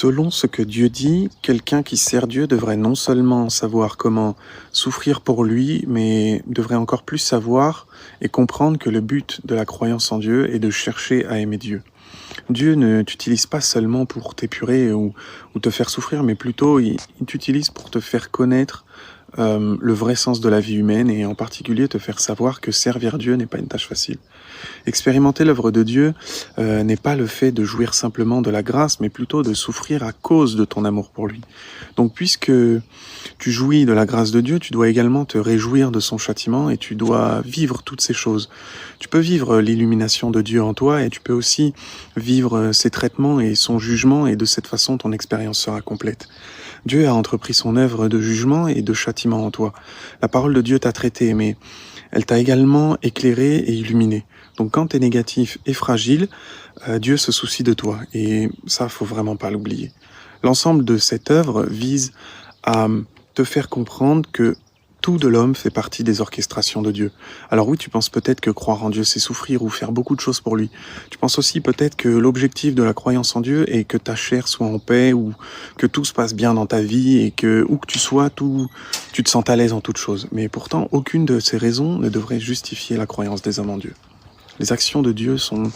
Selon ce que Dieu dit, quelqu'un qui sert Dieu devrait non seulement savoir comment souffrir pour lui, mais devrait encore plus savoir et comprendre que le but de la croyance en Dieu est de chercher à aimer Dieu. Dieu ne t'utilise pas seulement pour t'épurer ou te faire souffrir, mais plutôt il t'utilise pour te faire connaître le vrai sens de la vie humaine et en particulier te faire savoir que servir Dieu n'est pas une tâche facile. Expérimenter l'œuvre de Dieu n'est pas le fait de jouir simplement de la grâce, mais plutôt de souffrir à cause de ton amour pour lui. Donc puisque tu jouis de la grâce de Dieu, tu dois également te réjouir de son châtiment et tu dois vivre toutes ces choses. Tu peux vivre l'illumination de Dieu en toi et tu peux aussi vivre ses traitements et son jugement et de cette façon ton expérience sera complète. Dieu a entrepris son œuvre de jugement et de châtiment en toi. La parole de Dieu t'a traité, mais elle t'a également éclairé et illuminé. Donc quand tu es négatif et fragile, Dieu se soucie de toi. Et ça, faut vraiment pas l'oublier. L'ensemble de cette œuvre vise à te faire comprendre que tout de l'homme fait partie des orchestrations de Dieu. Alors oui, tu penses peut-être que croire en Dieu, c'est souffrir ou faire beaucoup de choses pour lui. Tu penses aussi peut-être que l'objectif de la croyance en Dieu est que ta chair soit en paix ou que tout se passe bien dans ta vie et que, où que tu sois, tu te sens à l'aise en toute chose. Mais pourtant, aucune de ces raisons ne devrait justifier la croyance des hommes en Dieu. Les actions de Dieu, son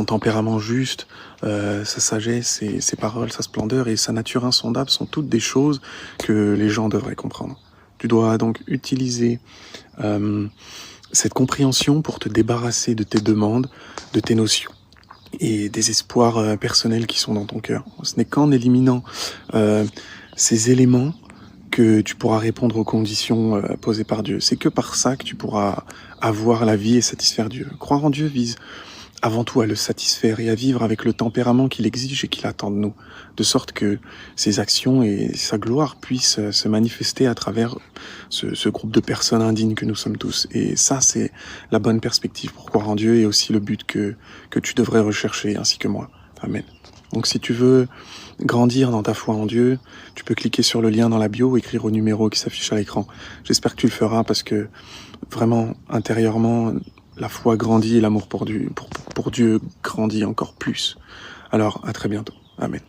tempérament juste, sa sagesse, ses paroles, sa splendeur et sa nature insondable sont toutes des choses que les gens devraient comprendre. Tu dois donc utiliser cette compréhension pour te débarrasser de tes demandes, de tes notions et des espoirs personnels qui sont dans ton cœur. Ce n'est qu'en éliminant ces éléments que tu pourras répondre aux conditions posées par Dieu. C'est que par ça que tu pourras avoir la vie et satisfaire Dieu. Croire en Dieu vise avant tout à le satisfaire et à vivre avec le tempérament qu'il exige et qu'il attend de nous, de sorte que ses actions et sa gloire puissent se manifester à travers ce groupe de personnes indignes que nous sommes tous. Et ça, c'est la bonne perspective pour croire en Dieu et aussi le but que tu devrais rechercher, ainsi que moi. Amen. Donc si tu veux grandir dans ta foi en Dieu, tu peux cliquer sur le lien dans la bio ou écrire au numéro qui s'affiche à l'écran. J'espère que tu le feras parce que vraiment, intérieurement, la foi grandit et l'amour pour Dieu grandit encore plus. Alors, à très bientôt. Amen.